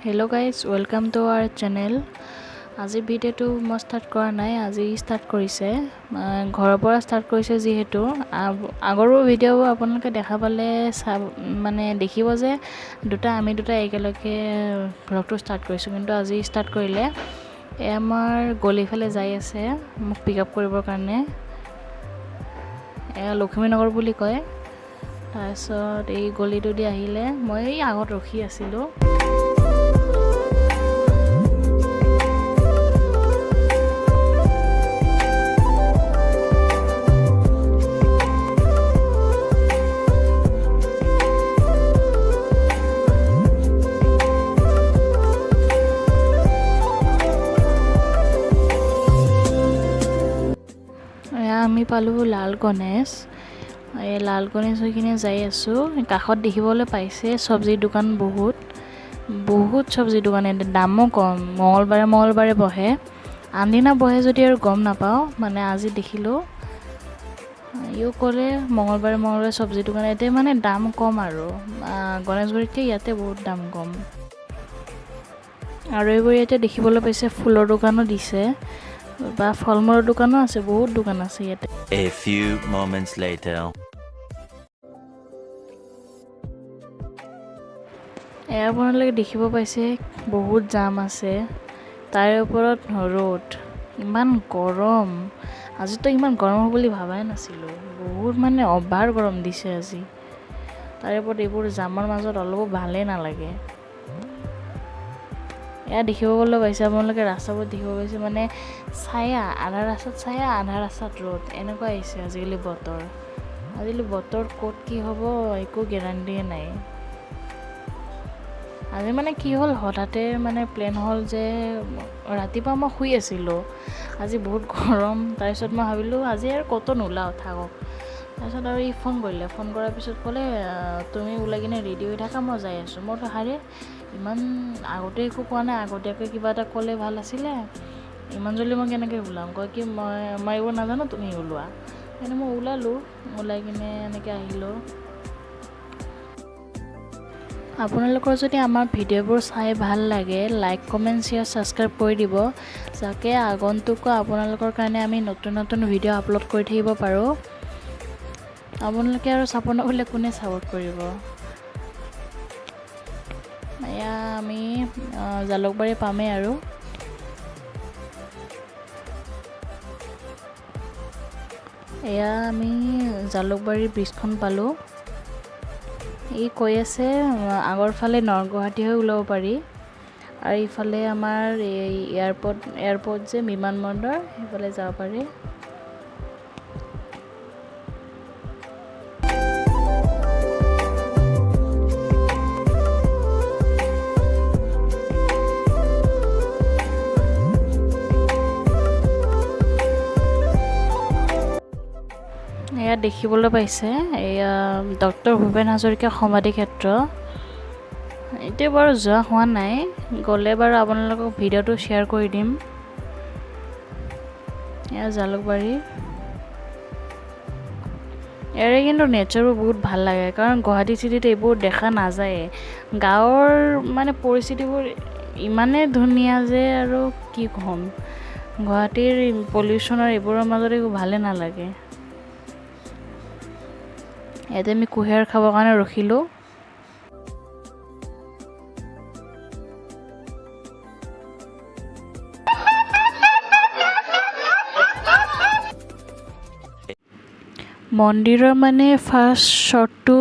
Hello guys, welcome to our channel. আজি ভিডিওটো মই স্টাৰ্ট কৰা নাই, আজি স্টাৰ্ট কৰিছে ঘৰৰ পৰা স্টাৰ্ট কৰিছে যিহেতু আগৰো ভিডিও আপোনালোকে দেখা পালে মানে দেখিব যে আমি দুটা একেলগে ব্লগটো স্টার্ট কৰিছো কিন্তু আজি স্টাৰ্ট কৰিলে আমাৰ গলিফালে যাই আছে মোক পিক আপ কৰিবৰ কাৰণে লক্ষ্মীনগৰ বুলি কয় তাৰপিছত এই গলিটো দি আহিলে মই আগত ৰখি আছিলো আমি পালো লাল গণেশ এই লাল গণেশ হৈ কিনে যাই আছো কাখত দেখিবলৈ পাইছে সবজি দোকান বহুত সবজি দোকান দামো কম মঙ্গলবাৰে বহে আনদিনা বহে যদি আৰু গম নাপাও মানে আজি দেখিলো ইও ক'লে মঙ্গলবাৰে সবজি দোকান এতে মানে দাম কম আৰু গণেশগুৰিতকে ইয়াতে বহুত দাম কম আৰু এইবোৰ ইয়াতে দেখিবলৈ পাইছে ফুলৰ দোকানো দিছে বা ফলমূলৰ দোকানো আছে বহুত দোকান আছে ইয়াতে A few moments later আপোনালোকে দেখিব পাইছে বহুত জাম আছে তাৰ ওপৰত ৰ'দ ইমান গৰম আজি তো ইমান গৰম হ'ব বুলি ভাবাই নাছিলো বহুত মানে অভাৰ গৰম দিছে আজি তাৰ ওপৰত এইবোৰ জামৰ মাজত অলপ ভালে নালাগে দেখিবলৈ পাইছে আপোনালোকে ৰাস্তাবোৰ দেখিব পাইছে মানে ছায়া আধা ৰাস্তাত ছায়া আধা ৰাস্তাত ৰ'দ এনেকুৱা আহিছে আজিকালি বতৰ ক'ত কি হ'ব একো গেৰাণ্টিয়ে নাই আজি মানে কি হ'ল হঠাতে মানে প্লেন হ'ল যে ৰাতিপুৱা মই শুই আছিলোঁ আজি বহুত গৰম তাৰপিছত মই ভাবিলোঁ আজি আৰু ক'তো নোলাও থাকক তাৰপিছত আৰু ফোন কৰিলে ফোন কৰাৰ পিছত ক'লে তুমি ওলাই কিনে ৰেডি হৈ থাকা মই যাই আছোঁ মই হাৰে ইমান আগতে একো কোৱা নাই আগতীয়াকৈ কিবা এটা ক'লে ভাল আছিলে ইমান জলদি মই কেনেকৈ ওলাম কয় কি মই এইবোৰ নাজানো তুমি ওলোৱা সেইকাৰণে মই ওলালোঁ ওলাই কিনে এনেকৈ আহিলোঁ আপোনালোকৰ যদি আমাৰ ভিডিঅ'বোৰ চাই ভাল লাগে লাইক কমেণ্ট শ্বেয়াৰ ছাবস্ক্ৰাইব কৰি দিব যাতে আগন্তুক আপোনালোকৰ কাৰণে আমি নতুন ভিডিঅ' আপলোড কৰি থাকিব পাৰোঁ আপোনালোকে আৰু ছাপোৰ্ট নকৰিলে কোনে ছাপোৰ্ট কৰিব এয়া আমি জালুকবাৰী পামেই আৰু এয়া আমি জালুকবাৰী ব্ৰিজখন পালোঁ ই কৈ আছে আগৰ ফালে নৰগুৱাহাটী হৈ ওলাব পাৰি আৰু ইফালে আমাৰ এই এয়াৰপৰ্ট যে বিমানবন্দৰ সেইফালে যাব পাৰি এয়া দেখিবলৈ পাইছে এয়া ডক্টৰ ভূপেন হাজৰিকা সমাধি ক্ষেত্ৰ এতিয়া বাৰু যোৱা হোৱা নাই গ'লে বাৰু আপোনালোকক ভিডিঅ'টো শ্বেয়াৰ কৰি দিম এয়া জালুকবাৰী ইয়াৰে কিন্তু নেচাৰবোৰ বহুত ভাল লাগে কাৰণ গুৱাহাটী চিটিত এইবোৰ দেখা নাযায় গাঁৱৰ মানে পৰিস্থিতিবোৰ ইমানেই ধুনীয়া যে আৰু কি ক'ম গুৱাহাটীৰ পলিউশ্যনৰ এইবোৰৰ মাজত একো ভালে নালাগে ইয়াতে আমি কুঁহিয়াৰ খাবৰ কাৰণে ৰখিলোঁ মন্দিৰৰ মানে ফাৰ্ষ্ট শ্বটটো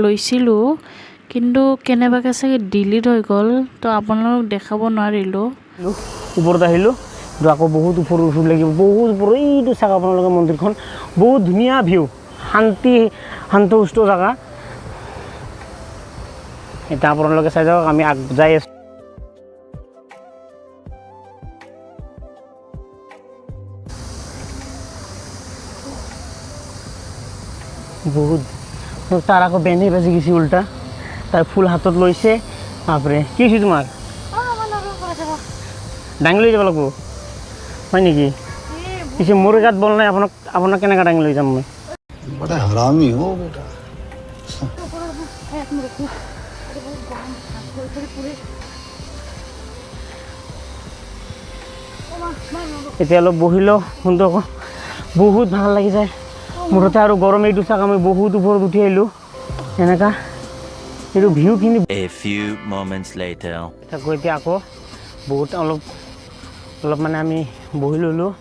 লৈছিলোঁ কিন্তু কেনেবাকৈ চাগে ডিলিট হৈ গ'ল তো আপোনালোকক দেখাব নোৱাৰিলোঁ ওপৰত আহিলোঁ কিন্তু আকৌ বহুত ওপৰত উঠিব লাগিব বহুত ওপৰত এইটো চাওক আপোনালোকে মন্দিৰখন বহুত ধুনীয়া ভিউ শান্ত জেগা এতিয়া আপোনালোকে চাই যাওক আমি যাই আছোঁ বহুত তাৰ আকৌ বেনে বাজি গৈছে উল্টা তাৰ ফুল হাতত লৈছে বাপৰে কি হৈছে তোমাৰ দাঙি লৈ যাব লাগিব হয় নেকি পিছে মোৰ গাত বল নাই আপোনাক কেনেকৈ দাঙি লৈ যাম মই बड़ा हरामी हो बेटा এতিয়া অলপ বহিলেও সুন্দৰ বহুত ভাল লাগি যায় মুঠতে আৰু গৰম এইটো চাওক আমি বহুত ওপৰত উঠি আহিলোঁ এনেকুৱা এইটো ভিউখিনি A few moments later. এতিয়া আকৌ বহুত অলপ মানে আমি বহি ল'লোঁ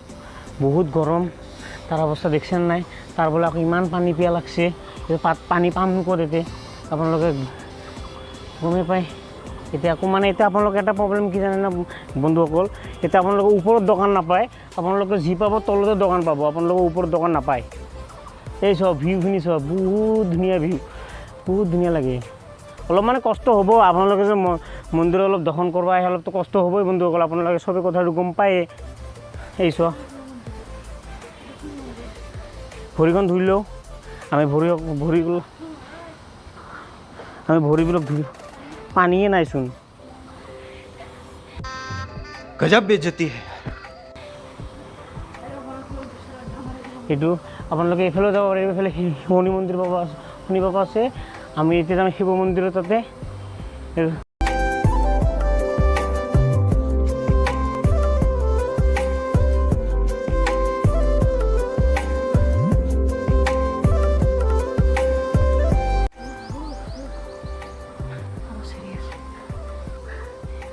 বহুত গৰম তাৰ অৱস্থা দেখিছেনে নাই তাৰ বোলে আকৌ ইমান পানী পিয়া লাগছে পানী পাম ক'ত এতিয়া আপোনালোকে গমেই পায় এতিয়া আকৌ মানে এতিয়া আপোনালোকে এটা প্ৰব্লেম কি জানে না বন্ধুসকল এতিয়া আপোনালোকে ওপৰত দোকান নাপায় আপোনালোকে যি পাব তলতে দোকান পাব আপোনালোকে ওপৰত দোকান নাপায় এই চব ভিউখিনি চব বহুত ধুনীয়া ভিউ বহুত ধুনীয়া লাগে অলপ মানে কষ্ট হ'ব আপোনালোকে যে মন্দিৰ অলপ দৰ্শন কৰিব আহে অলপতো কষ্ট হ'বই বন্ধুসকল আপোনালোকে চবেই কথাটো গম পায়ে এই চোৱা ভৰিখন ধুই লওঁ আমি ভৰিবিলাক ধুই পানীয়ে নাইচোন गजब बेइज्जती है এইটো আপোনালোকে এইফালেও যাব পাৰিব এইফালে শনি মন্দিৰ শনি বাবা আছে আমি এতিয়া যাম শিৱ মন্দিৰৰ তাতে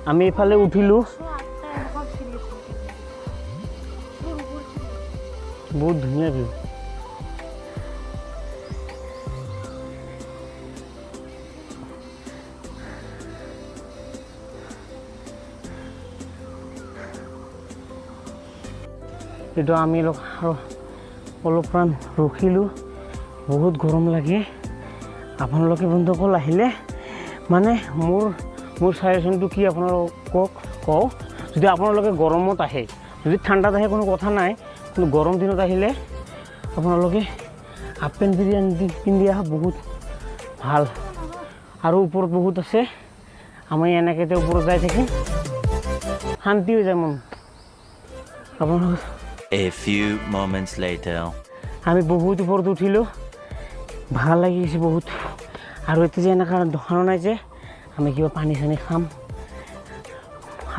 আমি এইফালে উঠিলোঁ বহুত ধুনীয়া ভিউ এইটো আমি আৰু অলপমান ৰখিলোঁ বহুত গৰম লাগে আপোনালোকে বন্ধুসকল আহিলে মানে মোৰ ছাজেশ্যনটো কি আপোনালোকক কওঁ যদি আপোনালোকে গৰমত আহে যদি ঠাণ্ডাত আহে কোনো কথা নাই কিন্তু গৰম দিনত আহিলে আপোনালোকে হাফ পেণ্ট পিন্ধি অহা বহুত ভাল আৰু ওপৰত বহুত আছে আমি এনেকৈ ওপৰত যাই থাকিম শান্তি হৈ যায় মন আপোনালোক A few moments later. আমি বহুত ওপৰত উঠিলোঁ ভাল লাগিছে বহুত আৰু এতিয়া যে এনেকুৱা দোকানো নাই যে আমি কিবা পানী চানী খাম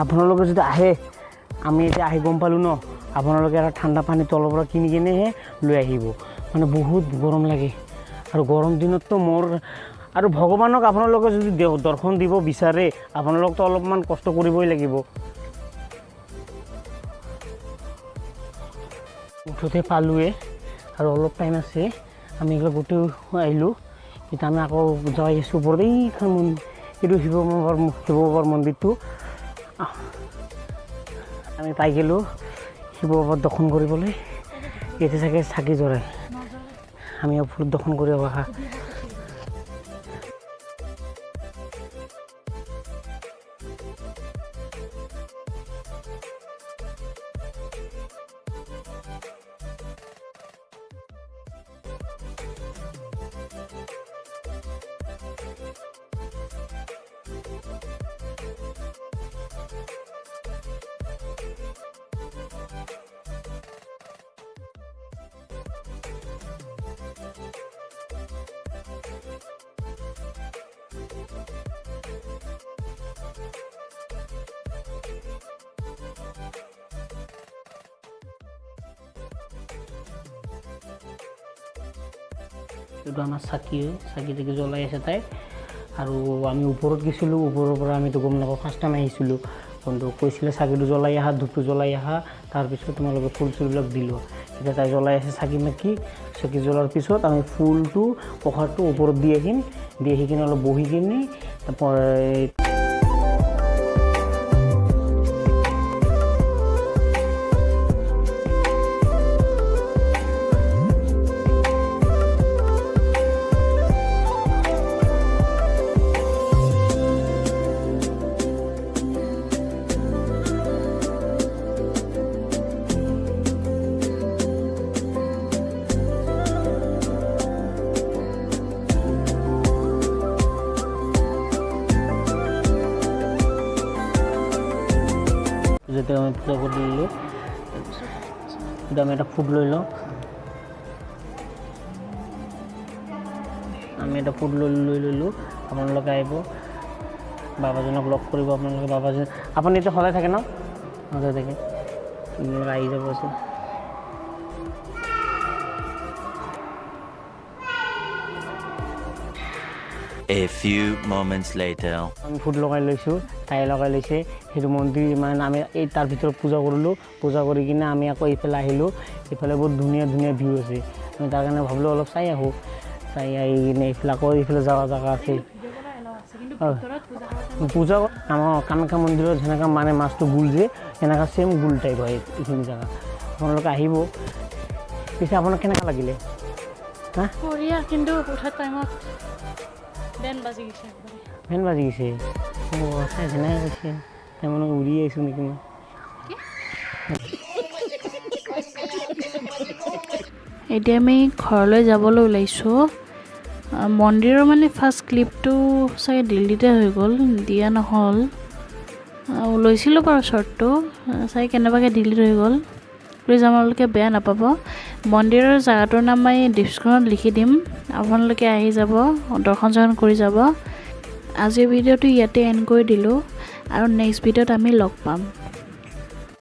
আপোনালোকে যদি আহে আমি এতিয়া আহি গম পালোঁ ন আপোনালোকে এটা ঠাণ্ডা পানী তলৰ পৰা কিনি কিনেহে লৈ আহিব মানে বহুত গৰম লাগে আৰু গৰম দিনততো মোৰ আৰু ভগৱানক আপোনালোকে যদি দৰ্শন দিব বিচাৰে আপোনালোকতো অলপমান কষ্ট কৰিবই লাগিব উঠোতে পালোৱে আৰু অলপ টাইম আছে আমি এইবিলাক গোটেই আহিলোঁ এতিয়া আমি আকৌ যাই আছোঁ ওপৰত এইখন এইটো শিৱ বাবাৰ মন্দিৰটো আমি পাই গ'লোঁ শিৱ বাবাৰ দৰ্শন কৰিবলৈ এতিয়া চাগে চাকি জ্বলাই আমি ওপৰত দৰ্শন কৰি অহা এইটো আমাৰ চাকি জ্বলাই আছে তাই আৰু আমি ওপৰত গৈছিলোঁ ওপৰৰ পৰা আমিতো গম নাপাওঁ ফাৰ্ষ্ট টাইম আহিছিলোঁ কিন্তু কৈছিলে চাকিটো জ্বলাই আহা ধূপটো জ্বলাই আহা তাৰপিছত তোমালোকে ফুল চুলবিলাক দিলোঁ এতিয়া তাই জ্বলাই আছে চাকি জ্বলাৰ পিছত আমি ফুলটো প্ৰসাদটো ওপৰত দি আহিম দি আহি কিনে অলপ বহি কিনে যাতে আমি পূজা কৰি দিলোঁ এতিয়া আমি এটা ফুড লৈ লওঁ আমি এটা ফুড লৈ ল'লোঁ আপোনালোকে আহিব বাবাজনক লগ কৰিব আপোনালোকে বাবাজন আপুনি এতিয়া সদায় থাকে ন সদায় থাকে তোমালোকে আহি যাব আছে A few moments later. আমি ফুট লগাই লৈছোঁ তাই লগাই লৈছে সেইটো মন্দিৰ মানে আমি এই তাৰ ভিতৰত পূজা কৰিলোঁ পূজা কৰি কিনে আমি আকৌ এইফালে আহিলোঁ এইফালে বহুত ধুনীয়া ধুনীয়া ভিউ আছে আমি তাৰ কাৰণে ভাবিলোঁ অলপ চাই আহোঁ চাই আহি কিনে এইফালে আকৌ এইফালে যোৱা জেগা আছে পূজা আমাৰ কামাখ্যা মন্দিৰত যেনেকৈ মানে মাছটো গোল যে এনেকুৱা ছেম গোল টাইপ হয় এইখিনি জেগা আপোনালোকে আহিব পিছে আপোনাক কেনেকুৱা লাগিলে হা বঢ়িয়া কিন্তু উঠাৰ টাইমত বেন বাজি গৈছে ফেন বাজি গৈছে অঁ চাই যেনেকৈ কৈছে তাৰমানে উৰি আহিছোঁ নেকি মই এতিয়া আমি ঘৰলৈ যাবলৈ ওলাইছোঁ মন্দিৰৰ মানে ফাৰ্ষ্ট ক্লিপটো চাগে দিল্লীতে হৈ গ'ল দিয়া নহ'ল লৈছিলোঁ বাৰু শ্বৰ্টটো চাগে কেনেবাকৈ ডিলিট হৈ গ'ল প্লিজ আপোনালোকে বেয়া নাপাব মন্দিৰৰ জেগাটোৰ নাম মই ডিছক্ৰিপশ্যনত লিখি দিম আপোনালোকে আহি যাব দৰ্শন চৰ্শন কৰি যাব আজিৰ ভিডিঅ'টো ইয়াতে এণ্ড কৰি দিলোঁ আৰু নেক্সট ভিডিঅ'ত আমি লগ পাম